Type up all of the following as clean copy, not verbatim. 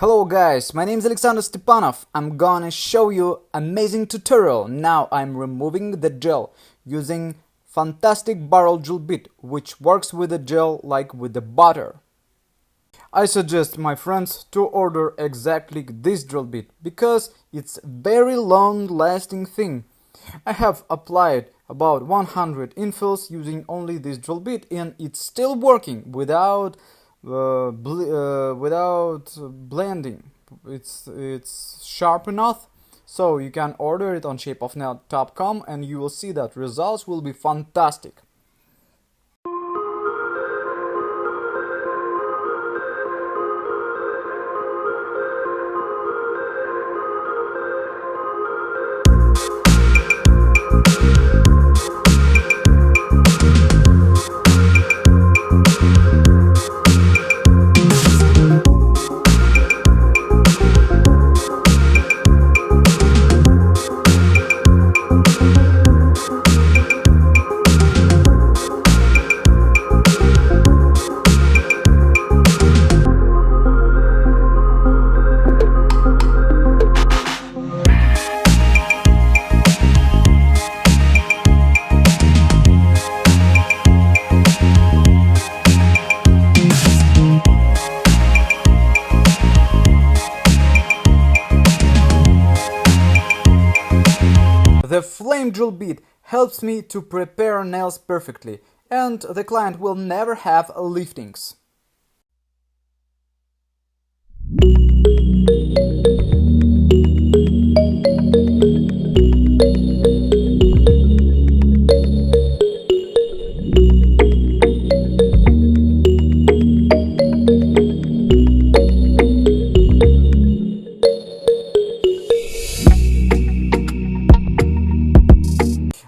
Hello guys, my name is Alexander Stepanov. I'm gonna show you amazing tutorial. Now I'm removing the gel using fantastic barrel gel bit, which works with the gel like with the butter. I suggest my friends to order exactly this gel bit because it's very long lasting thing. I have applied about 100 infills using only this gel bit and it's still working without blending. It's sharp enough, so you can order it on shapeofnail.com and you will see that results will be fantastic. The flame drill bit helps me to prepare nails perfectly, and the client will never have liftings.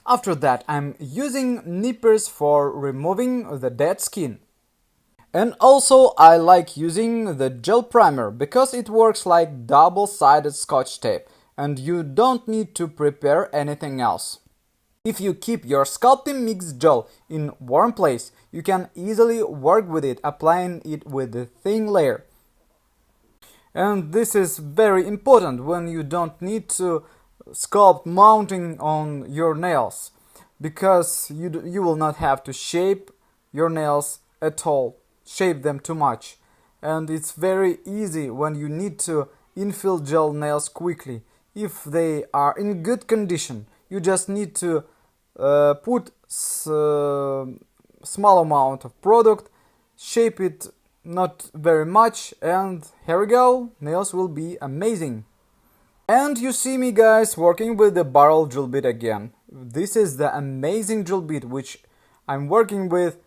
After that, I'm using nippers for removing the dead skin. And also I like using the gel primer because it works like double-sided scotch tape and you don't need to prepare anything else. If you keep your sculpting mix gel in warm place, you can easily work with it, applying it with a thin layer. And this is very important when you don't need to sculpt mounting on your nails, because you will not have to shape your nails at all, shape them too much. And it's very easy when you need to infill gel nails quickly. If they are in good condition, you just need to put small amount of product, shape it not very much, and here we go, nails will be amazing. And you see me guys working with the barrel drill bit again. This is the amazing drill bit which I'm working with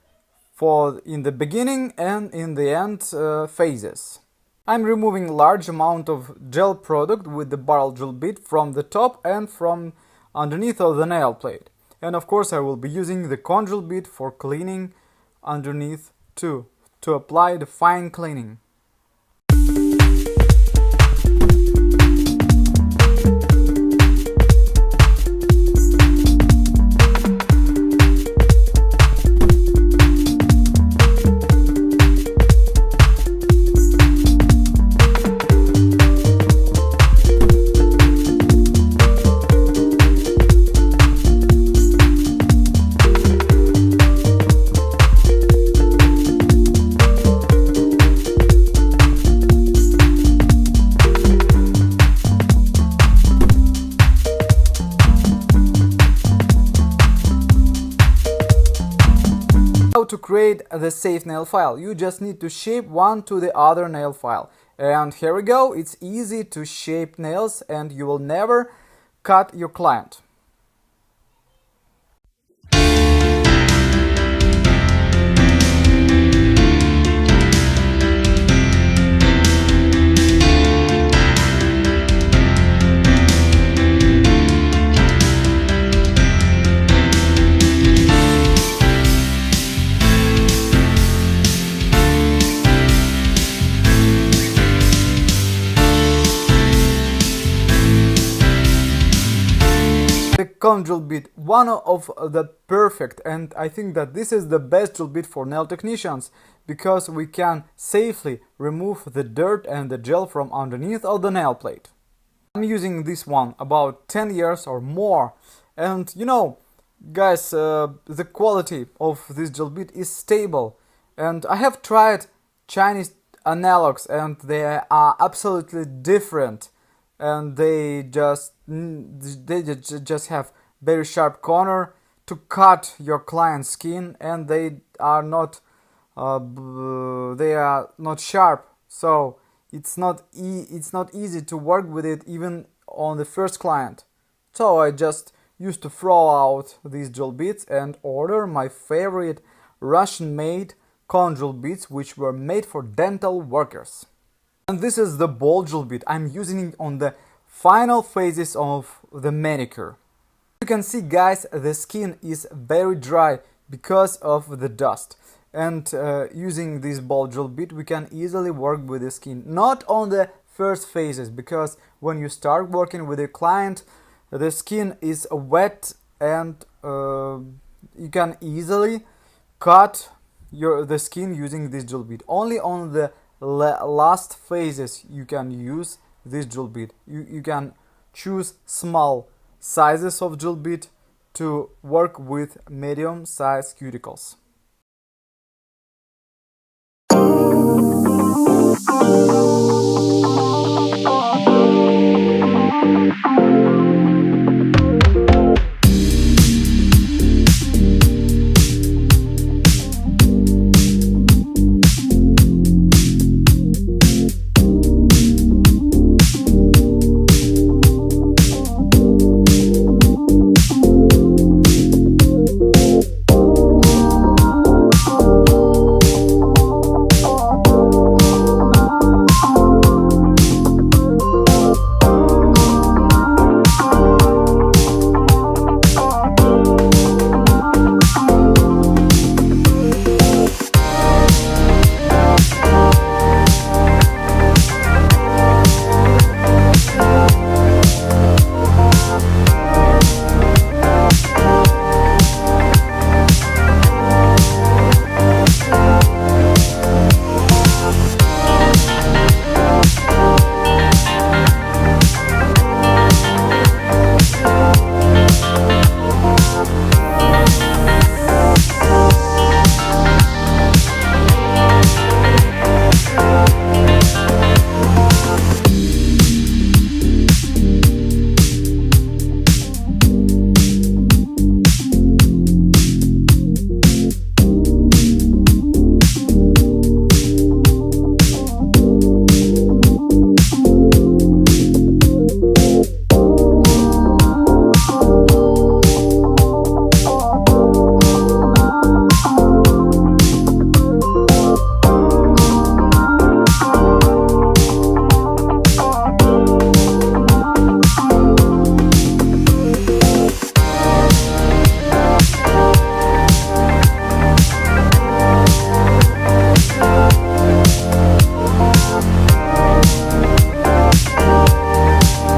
for in the beginning and in the end phases. I'm removing large amount of gel product with the barrel drill bit from the top and from underneath of the nail plate. And of course I will be using the cone drill bit for cleaning underneath too, to apply the fine cleaning. To create the safe nail file, you just need to shape one to the other nail file, and here we go. It's easy to shape nails and you will never cut your client. The cone drill bit, one of the perfect, and I think that this is the best drill bit for nail technicians because we can safely remove the dirt and the gel from underneath of the nail plate. I'm using this one about 10 years or more, and you know, guys, the quality of this drill bit is stable, and I have tried Chinese analogs and they are absolutely different, and they just have very sharp corner to cut your client's skin, and they are not sharp, so it's not easy to work with it even on the first client. So I just used to throw out these drill bits and order my favorite Russian-made cone drill bits, which were made for dental workers. And this is the ball drill bit. I'm using it on the final phases of the manicure. You can see, guys, the skin is very dry because of the dust. And using this ball drill bit, we can easily work with the skin. Not on the first phases, because when you start working with a client, the skin is wet, and you can easily cut the skin using this drill bit. Only on the last phases you can use this drill bit. You can choose small sizes of drill bit to work with medium size cuticles.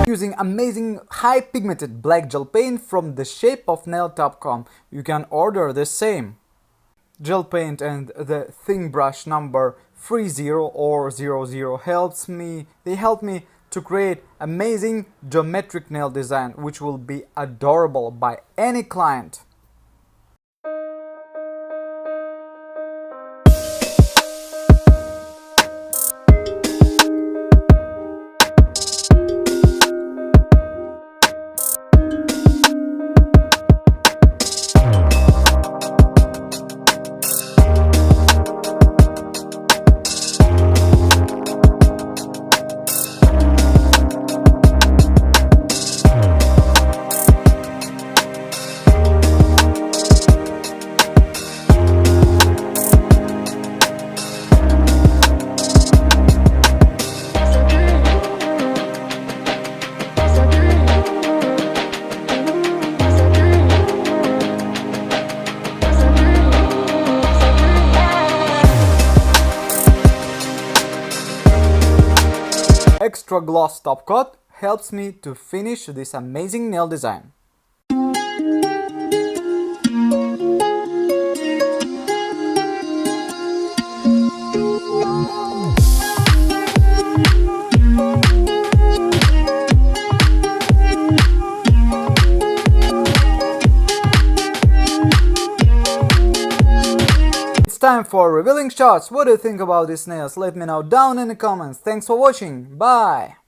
Using amazing high pigmented black gel paint from the shapeofnail.com. You can order the same gel paint, and the thin brush number 30 or 00 they help me to create amazing geometric nail design which will be adorable by any client. Extra gloss top coat helps me to finish this amazing nail design. time for revealing shots. What do you think about these nails? Let me know down in the comments. Thanks for watching. Bye!